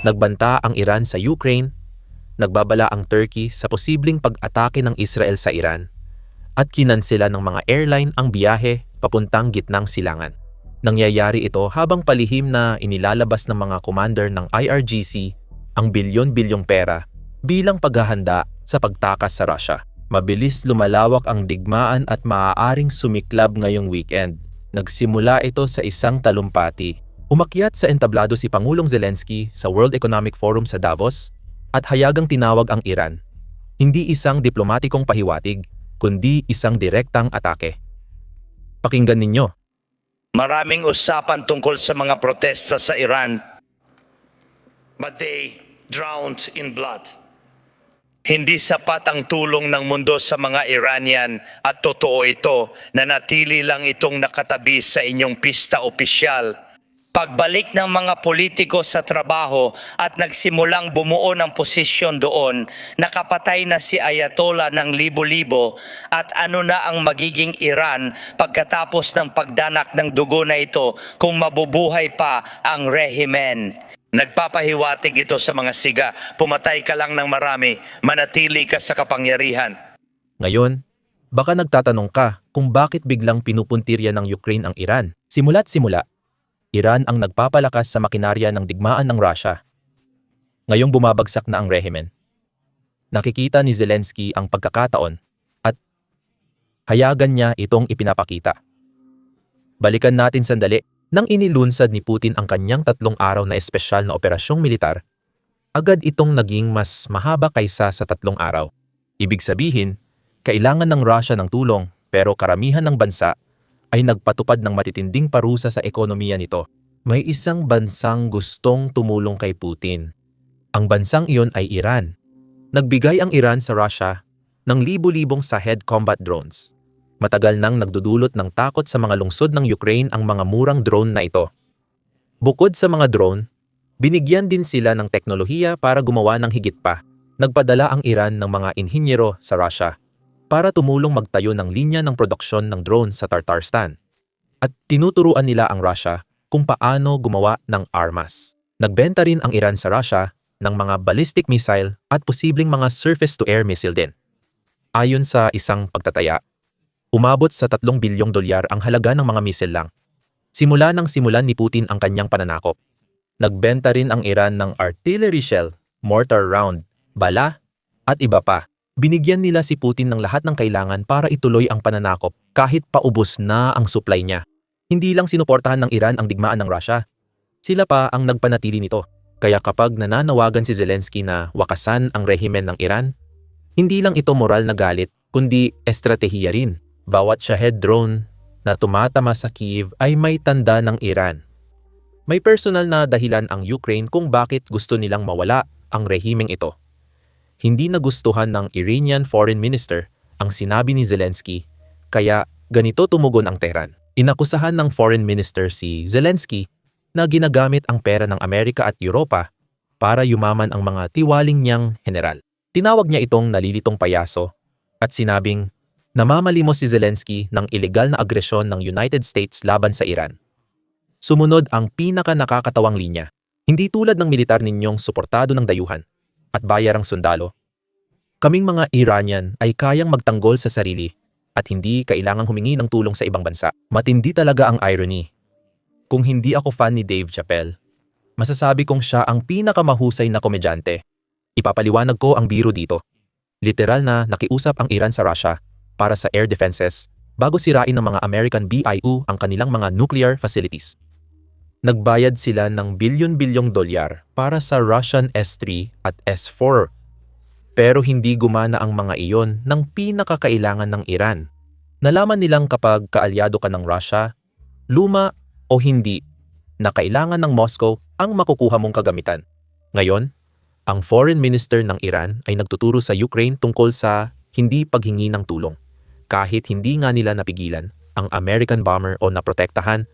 Nagbanta ang Iran sa Ukraine, nagbabala ang Turkey sa posibleng pag-atake ng Israel sa Iran, at kinansela ng mga airline ang biyahe papuntang gitnang silangan. Nangyayari ito habang palihim na inilalabas ng mga commander ng IRGC ang bilyon-bilyong pera bilang paghahanda sa pagtakas sa Russia. Mabilis lumalawak ang digmaan at maaaring sumiklab ngayong weekend. Nagsimula ito sa isang talumpati. Umakyat sa entablado si Pangulong Zelensky sa World Economic Forum sa Davos at hayagang tinawag ang Iran. Hindi isang diplomatikong pahiwatig, kundi isang direktang atake. Pakinggan ninyo. Maraming usapan tungkol sa mga protesta sa Iran, but they drowned in blood. Hindi sapat ang tulong ng mundo sa mga Iranian at totoo ito na natili lang itong nakatabi sa inyong pista opisyal. Pagbalik ng mga politiko sa trabaho at nagsimulang bumuo ng posisyon doon, nakapatay na si Ayatollah ng libo-libo at ano na ang magiging Iran pagkatapos ng pagdanak ng dugo na ito kung mabubuhay pa ang rehimen. Nagpapahiwatig ito sa mga siga, pumatay ka lang ng marami, manatili ka sa kapangyarihan. Ngayon, baka nagtatanong ka kung bakit biglang pinupuntirya ng Ukraine ang Iran. Simula't simula, Iran ang nagpapalakas sa makinarya ng digmaan ng Russia. Ngayong bumabagsak na ang rehimen. Nakikita ni Zelensky ang pagkakataon at hayagan niya itong ipinapakita. Balikan natin sandali. Nang inilunsad ni Putin ang kanyang 3 araw na espesyal na operasyong militar, agad itong naging mas mahaba kaysa sa 3 araw. Ibig sabihin, kailangan ng Russia ng tulong pero karamihan ng bansa ay nagpatupad ng matitinding parusa sa ekonomiya nito. May isang bansang gustong tumulong kay Putin. Ang bansang iyon ay Iran. Nagbigay ang Iran sa Russia ng libu-libong Shahed combat drones. Matagal nang nagdudulot ng takot sa mga lungsod ng Ukraine ang mga murang drone na ito. Bukod sa mga drone, binigyan din sila ng teknolohiya para gumawa ng higit pa. Nagpadala ang Iran ng mga inhinyero sa Russia para tumulong magtayo ng linya ng produksyon ng drone sa Tatarstan. At tinuturuan nila ang Russia kung paano gumawa ng armas. Nagbenta rin ang Iran sa Russia ng mga ballistic missile at posibleng mga surface-to-air missile din. Ayon sa isang pagtataya, umabot sa $3 bilyong ang halaga ng mga misil lang. Simula nang simulan ni Putin ang kanyang pananakop. Nagbenta rin ang Iran ng artillery shell, mortar round, bala, at iba pa. Binigyan nila si Putin ng lahat ng kailangan para ituloy ang pananakop kahit paubos na ang supply niya. Hindi lang sinuportahan ng Iran ang digmaan ng Russia. Sila pa ang nagpanatili nito. Kaya kapag nananawagan si Zelensky na wakasan ang rehimen ng Iran, hindi lang ito moral na galit, kundi estratehiya rin. Bawat Shahed drone na tumatama sa Kyiv ay may tanda ng Iran. May personal na dahilan ang Ukraine kung bakit gusto nilang mawala ang rehimeng ito. Hindi nagustuhan ng Iranian Foreign Minister ang sinabi ni Zelensky, kaya ganito tumugon ang Tehran. Inakusahan ng Foreign Minister si Zelensky na ginagamit ang pera ng Amerika at Europa para yumaman ang mga tiwaling niyang general. Tinawag niya itong nalilitong payaso at sinabing, namamalimos si Zelensky ng ilegal na agresyon ng United States laban sa Iran. Sumunod ang pinaka-nakakatawang linya. Hindi tulad ng militar ninyong suportado ng dayuhan at bayarang sundalo. Kaming mga Iranian ay kayang magtanggol sa sarili at hindi kailangang humingi ng tulong sa ibang bansa. Matindi talaga ang irony. Kung hindi ako fan ni Dave Chappelle, masasabi kong siya ang pinakamahusay na komedyante. Ipapaliwanag ko ang biro dito. Literal na nakiusap ang Iran sa Russia para sa air defenses bago sirain ng mga American BIU ang kanilang mga nuclear facilities. Nagbayad sila ng bilyon-bilyong dolyar para sa Russian S-3 at S-4. Pero hindi gumana ang mga iyon ng pinakakailangan ng Iran. Nalaman nilang kapag kaalyado ka ng Russia, luma o hindi, na kailangan ng Moscow ang makukuha mong kagamitan. Ngayon, ang Foreign Minister ng Iran ay nagtuturo sa Ukraine tungkol sa hindi paghingi ng tulong. Kahit hindi nga nila napigilan ang American bomber o naprotektahan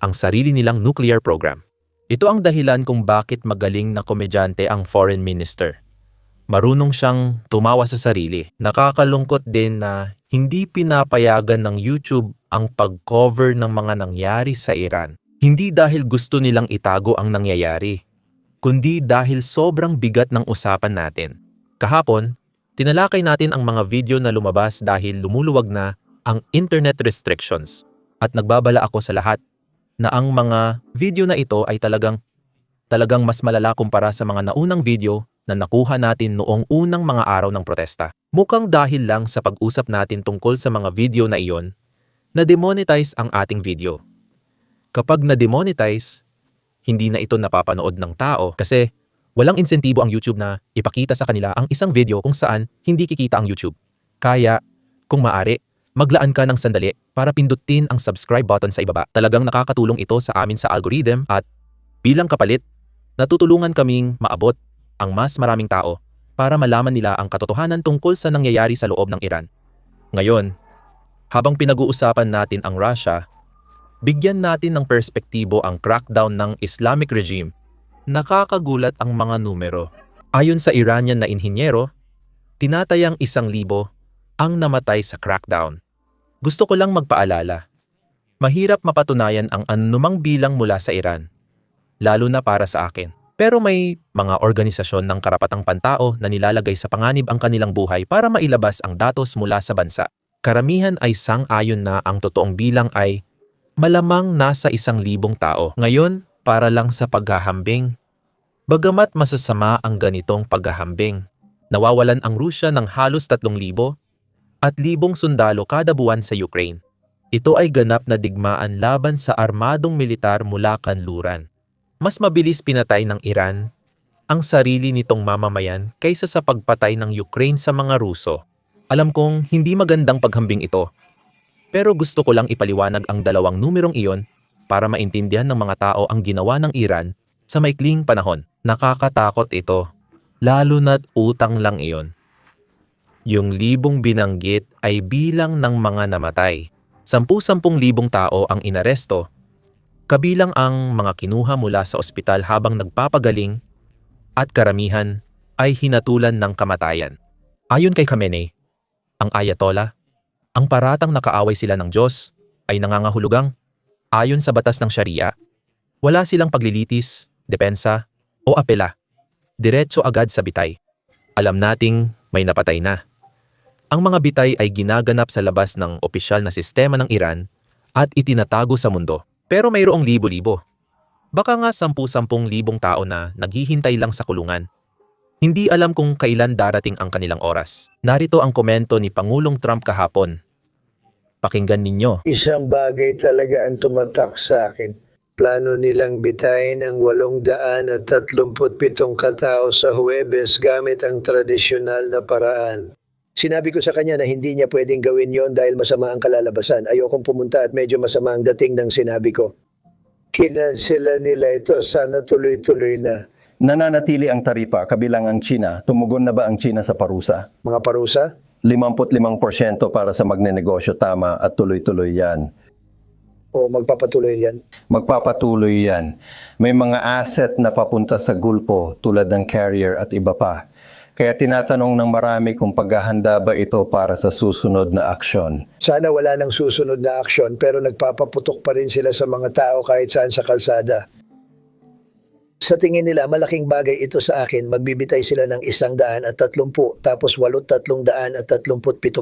ang sarili nilang nuclear program. Ito ang dahilan kung bakit magaling na komedyante ang foreign minister. Marunong siyang tumawa sa sarili. Nakakalungkot din na hindi pinapayagan ng YouTube ang pag-cover ng mga nangyari sa Iran. Hindi dahil gusto nilang itago ang nangyayari, kundi dahil sobrang bigat ng usapan natin. Kahapon, tinalakay natin ang mga video na lumabas dahil lumuluwag na ang internet restrictions. At nagbabala ako sa lahat na ang mga video na ito ay talagang mas malala kumpara sa mga naunang video na nakuha natin noong unang mga araw ng protesta. Mukhang dahil lang sa pag-usap natin tungkol sa mga video na iyon, na-demonetize ang ating video. Kapag na-demonetize, hindi na ito napapanood ng tao kasi walang insentibo ang YouTube na ipakita sa kanila ang isang video kung saan hindi kikita ang YouTube. Kaya, kung maaari, maglaan ka ng sandali para pindutin ang subscribe button sa ibaba. Talagang nakakatulong ito sa amin sa algorithm at bilang kapalit, natutulungan kaming maabot ang mas maraming tao para malaman nila ang katotohanan tungkol sa nangyayari sa loob ng Iran. Ngayon, habang pinag-uusapan natin ang Russia, bigyan natin ng perspektibo ang crackdown ng Islamic regime. Nakakagulat ang mga numero. Ayon sa Iranian na inhinyero, tinatayang 1,000 ang namatay sa crackdown. Gusto ko lang magpaalala, mahirap mapatunayan ang anumang bilang mula sa Iran, lalo na para sa akin. Pero may mga organisasyon ng karapatang pantao na nilalagay sa panganib ang kanilang buhay para mailabas ang datos mula sa bansa. Karamihan ay sang-ayon na ang totoong bilang ay malamang nasa 1,000 tao. Ngayon, para lang sa paghahambing. Bagamat masasama ang ganitong paghahambing, nawawalan ang Rusya ng halos 3,000 at 1,000 sundalo kada buwan sa Ukraine. Ito ay ganap na digmaan laban sa armadong militar mula kanluran. Mas mabilis pinatay ng Iran ang sarili nitong mamamayan kaysa sa pagpatay ng Ukraine sa mga Ruso. Alam kong hindi magandang paghambing ito, pero gusto ko lang ipaliwanag ang dalawang numerong iyon para maintindihan ng mga tao ang ginawa ng Iran sa maikling panahon. Nakakatakot ito, lalo na't utang lang iyon. Yung 1,000 binanggit ay bilang ng mga namatay. 10,000 tao ang inaresto, kabilang ang mga kinuha mula sa ospital habang nagpapagaling at karamihan ay hinatulan ng kamatayan. Ayon kay Khamenei, ang Ayatollah, ang paratang nakaaway sila ng Diyos ay nangangahulugang ayon sa batas ng Sharia. Wala silang paglilitis, depensa o apela. Diretso agad sa bitay. Alam nating may napatay na. Ang mga bitay ay ginaganap sa labas ng opisyal na sistema ng Iran at itinatago sa mundo. Pero mayroong libo-libo. Baka nga 10,000 tao na naghihintay lang sa kulungan. Hindi alam kung kailan darating ang kanilang oras. Narito ang komento ni Pangulong Trump kahapon. Pakinggan ninyo. Isang bagay talaga ang tumatak sa akin. Plano nilang bitayin ang 837 katao sa Huwebes gamit ang tradisyonal na paraan. Sinabi ko sa kanya na hindi niya pwedeng gawin yon dahil masama ang kalalabasan. Ayokong pumunta at medyo masama ang dating ng sinabi ko. Kinansela nila ito, sana tuloy-tuloy na. Nananatili ang taripa kabilang ang China. Tumugon na ba ang China sa parusa? Mga parusa? 55% para sa magnenegosyo, tama, at tuloy-tuloy yan. O magpapatuloy yan? Magpapatuloy yan. May mga asset na papunta sa gulpo tulad ng carrier at iba pa. Kaya tinatanong ng marami kung paghahanda ba ito para sa susunod na aksyon. Sana wala nang susunod na aksyon pero nagpapaputok pa rin sila sa mga tao kahit saan sa kalsada. Sa tingin nila, malaking bagay ito sa akin. Magbibitay sila ng 130 tapos 837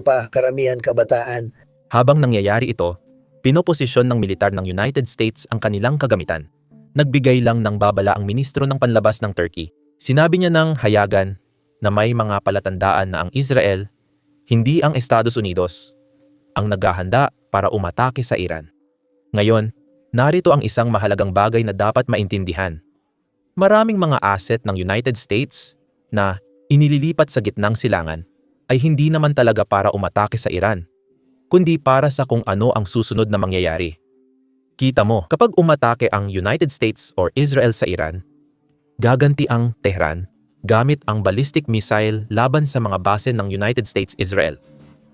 pa, karamihan kabataan. Habang nangyayari ito, pinoposisyon ng militar ng United States ang kanilang kagamitan. Nagbigay lang ng babala ang ministro ng panlabas ng Turkey. Sinabi niya ng hayagan na may mga palatandaan na ang Israel, hindi ang Estados Unidos, ang naghahanda para umatake sa Iran. Ngayon, narito ang isang mahalagang bagay na dapat maintindihan. Maraming mga asset ng United States na inililipat sa gitnang silangan ay hindi naman talaga para umatake sa Iran, kundi para sa kung ano ang susunod na mangyayari. Kita mo, kapag umatake ang United States or Israel sa Iran, gaganti ang Tehran gamit ang ballistic missile laban sa mga base ng United States-Israel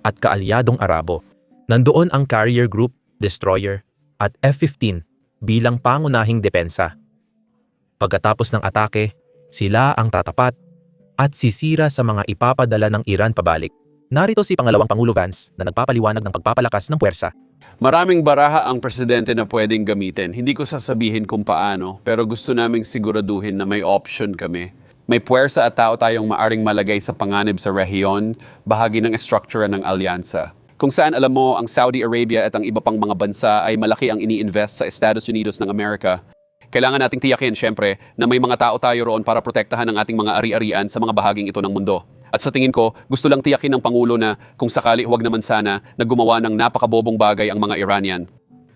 at kaalyadong Arabo. Nandoon ang carrier group, destroyer at F-15 bilang pangunahing depensa. Pagkatapos ng atake, sila ang tatapat at sisira sa mga ipapadala ng Iran pabalik. Narito si Pangalawang Pangulo Vance na nagpapaliwanag ng pagpapalakas ng puwersa. Maraming baraha ang presidente na pwedeng gamitin. Hindi ko sasabihin kung paano, pero gusto naming siguraduhin na may option kami. May puwersa at tao tayong maaring malagay sa panganib sa rehiyon, bahagi ng estruktura ng alyansa. Kung saan alam mo, ang Saudi Arabia at ang iba pang mga bansa ay malaki ang ini-invest sa Estados Unidos ng Amerika. Kailangan nating tiyakin, syempre, na may mga tao tayo roon para protektahan ang ating mga ari-arian sa mga bahaging ito ng mundo. At sa tingin ko, gusto lang tiyakin ng Pangulo na kung sakali huwag naman sana na gumawa ng napakabobong bagay ang mga Iranian.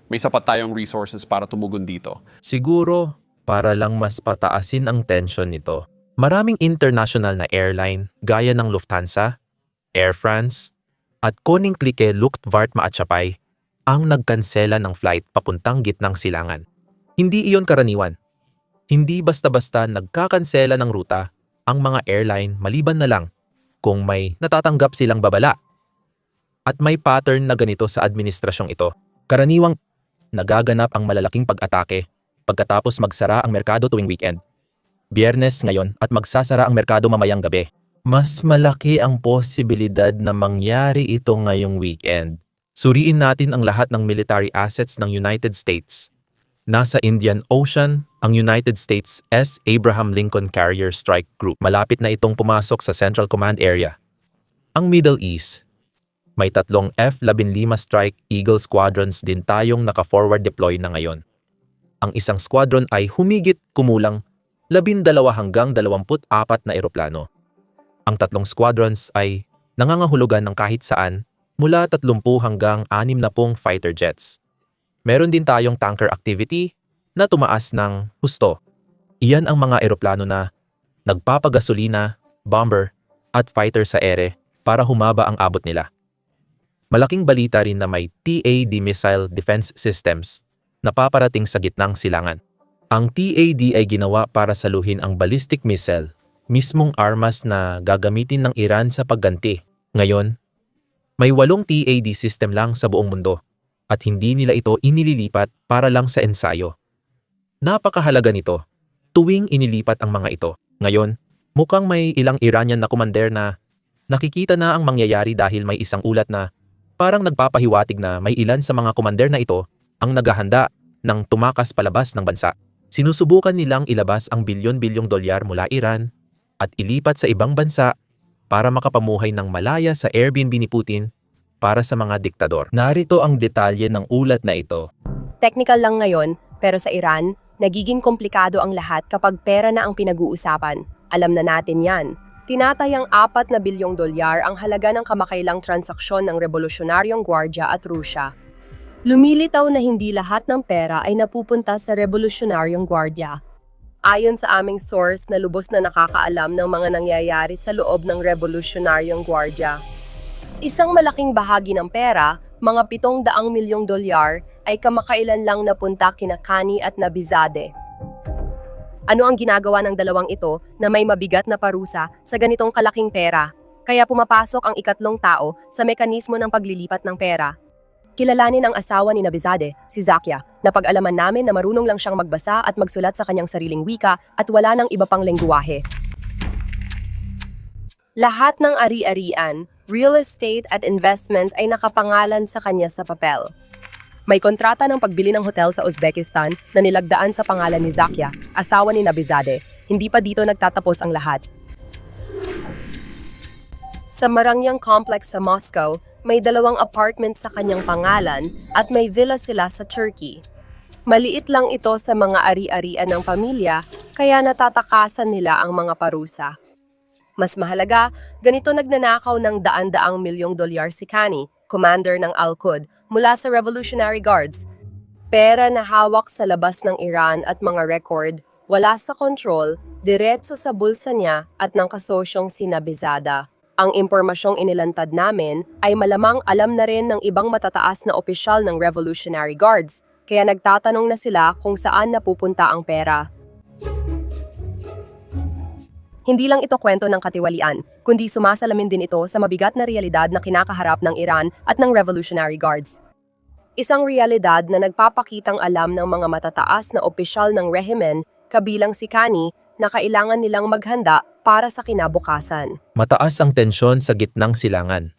May sapat tayong resources para tumugon dito. Siguro, para lang mas pataasin ang tension nito, maraming international na airline gaya ng Lufthansa, Air France, at Koninklijke Luftvaart Maatschappij ang nagkansela ng flight papuntang gitnang silangan. Hindi iyon karaniwan. Hindi basta-basta nagkakansela ng ruta ang mga airline maliban na lang kung may natatanggap silang babala. At may pattern na ganito sa administrasyong ito. Karaniwang nagaganap ang malalaking pag-atake pagkatapos magsara ang merkado tuwing weekend. Biyernes ngayon at magsasara ang merkado mamayang gabi. Mas malaki ang posibilidad na mangyari ito ngayong weekend. Suriin natin ang lahat ng military assets ng United States. Nasa Indian Ocean, ang United States S. Abraham Lincoln Carrier Strike Group. Malapit na itong pumasok sa Central Command Area. Ang Middle East, may 3 F-15 Strike Eagle Squadrons din tayong naka-forward deploy na ngayon. Ang isang squadron ay humigit kumulang 12 hanggang 24 na eroplano. Ang 3 squadrons ay nangangahulugan ng kahit saan mula 30 hanggang 60 fighter jets. Meron din tayong tanker activity na tumaas ng husto. Iyan ang mga eroplano na nagpapagasolina, bomber, at fighter sa ere para humaba ang abot nila. Malaking balita rin na may TAD missile defense systems na paparating sa gitnang silangan. Ang TAD ay ginawa para saluhin ang ballistic missile, mismong armas na gagamitin ng Iran sa pagganti. Ngayon, may 8 TAD system lang sa buong mundo at hindi nila ito inililipat para lang sa ensayo. Napakahalaga nito tuwing inilipat ang mga ito. Ngayon, mukhang may ilang Iranian na commander na nakikita na ang mangyayari dahil may isang ulat na parang nagpapahiwatig na may ilan sa mga commander na ito ang naghahanda ng tumakas palabas ng bansa. Sinusubukan nilang ilabas ang bilyon-bilyong dolyar mula Iran at ilipat sa ibang bansa para makapamuhay ng malaya sa Airbnb ni Putin para sa mga diktador. Narito ang detalye ng ulat na ito. Technical lang ngayon, pero sa Iran, nagiging komplikado ang lahat kapag pera na ang pinag-uusapan. Alam na natin yan. Tinatayang 4 na bilyong dolyar ang halaga ng kamakailang transaksyon ng Revolusyonaryong Gwardya at Rusya. Lumilitaw na hindi lahat ng pera ay napupunta sa Revolusyonaryong Gwardya. Ayon sa aming source na lubos na nakakaalam ng mga nangyayari sa loob ng Revolusyonaryong Gwardya. Isang malaking bahagi ng pera, mga 700 milyong dolyar, ay kamakailan lang napunta kina Khani at Nabizadeh. Ano ang ginagawa ng dalawang ito na may mabigat na parusa sa ganitong kalaking pera? Kaya pumapasok ang ikatlong tao sa mekanismo ng paglilipat ng pera. Kilalanin ang asawa ni Nabizadeh, si Zakia, na pag-alaman namin na marunong lang siyang magbasa at magsulat sa kanyang sariling wika at wala ng iba pang lengguwahe. Lahat ng ari-arian, real estate at investment ay nakapangalan sa kanya sa papel. May kontrata ng pagbili ng hotel sa Uzbekistan na nilagdaan sa pangalan ni Zakia, asawa ni Nabizadeh. Hindi pa dito nagtatapos ang lahat. Sa Marangyang Complex sa Moscow, may 2 apartment sa kanyang pangalan at may villa sila sa Turkey. Maliit lang ito sa mga ari-arian ng pamilya, kaya natatakasan nila ang mga parusa. Mas mahalaga, ganito nagnanakaw ng daan-daang milyong dolyar si Khani, commander ng Al-Quds, mula sa Revolutionary Guards. Pera na hawak sa labas ng Iran at mga record, wala sa kontrol, diretso sa bulsa niya at ng kasosyong si Nabizadeh. Ang impormasyong inilantad namin ay malamang alam na rin ng ibang matataas na opisyal ng Revolutionary Guards, kaya nagtatanong na sila kung saan napupunta ang pera. Hindi lang ito kwento ng katiwalian, kundi sumasalamin din ito sa mabigat na realidad na kinakaharap ng Iran at ng Revolutionary Guards. Isang realidad na nagpapakitang alam ng mga matataas na opisyal ng rehimen, kabilang si Khani, na kailangan nilang maghanda para sa kinabukasan. Mataas ang tensyon sa gitnang silangan.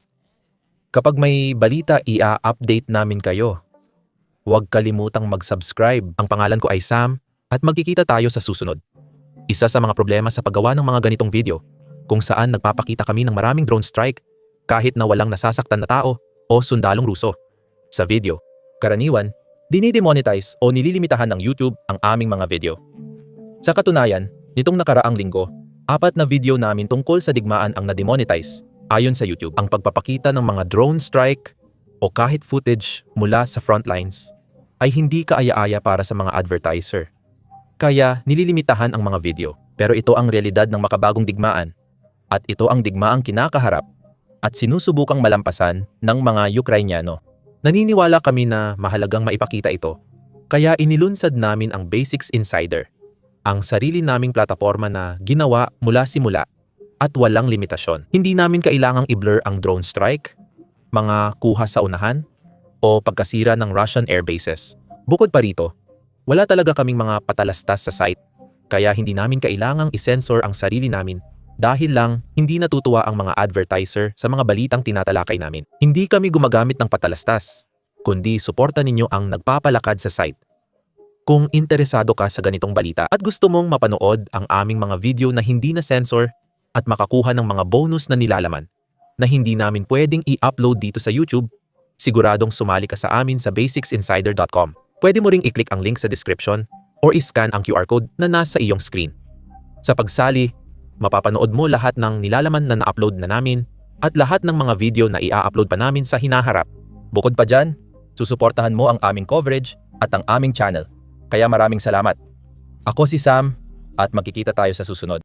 Kapag may balita, ia-update namin kayo. Huwag kalimutang mag-subscribe. Ang pangalan ko ay Sam at magkikita tayo sa susunod. Isa sa mga problema sa paggawa ng mga ganitong video, kung saan nagpapakita kami ng maraming drone strike kahit na walang nasasaktan na tao o sundalong Ruso. Sa video, karaniwan, dinidemonetize o nililimitahan ng YouTube ang aming mga video. Sa katunayan, nitong nakaraang linggo, 4 na video namin tungkol sa digmaan ang na-demonetize ayon sa YouTube. Ang pagpapakita ng mga drone strike o kahit footage mula sa frontlines ay hindi kaaya-aya para sa mga advertiser. Kaya nililimitahan ang mga video. Pero ito ang realidad ng makabagong digmaan at ito ang digmaang kinakaharap at sinusubukang malampasan ng mga Ukrainyano. Naniniwala kami na mahalagang maipakita ito. Kaya inilunsad namin ang Basics Insider, ang sarili naming plataporma na ginawa mula simula at walang limitasyon. Hindi namin kailangang i-blur ang drone strike, mga kuha sa unahan, o pagkasira ng Russian air bases. Bukod pa rito, wala talaga kaming mga patalastas sa site, kaya hindi namin kailangang i-censor ang sarili namin dahil lang hindi natutuwa ang mga advertiser sa mga balitang tinatalakay namin. Hindi kami gumagamit ng patalastas, kundi suporta ninyo ang nagpapalakad sa site. Kung interesado ka sa ganitong balita at gusto mong mapanood ang aming mga video na hindi na censor at makakuha ng mga bonus na nilalaman na hindi namin pwedeng i-upload dito sa YouTube, siguradong sumali ka sa amin sa basicsinsider.com. Pwede mo ring i-click ang link sa description or i-scan ang QR code na nasa iyong screen. Sa pagsali, mapapanood mo lahat ng nilalaman na na-upload na namin at lahat ng mga video na i-upload pa namin sa hinaharap. Bukod pa dyan, susuportahan mo ang aming coverage at ang aming channel. Kaya maraming salamat. Ako si Sam at magkikita tayo sa susunod.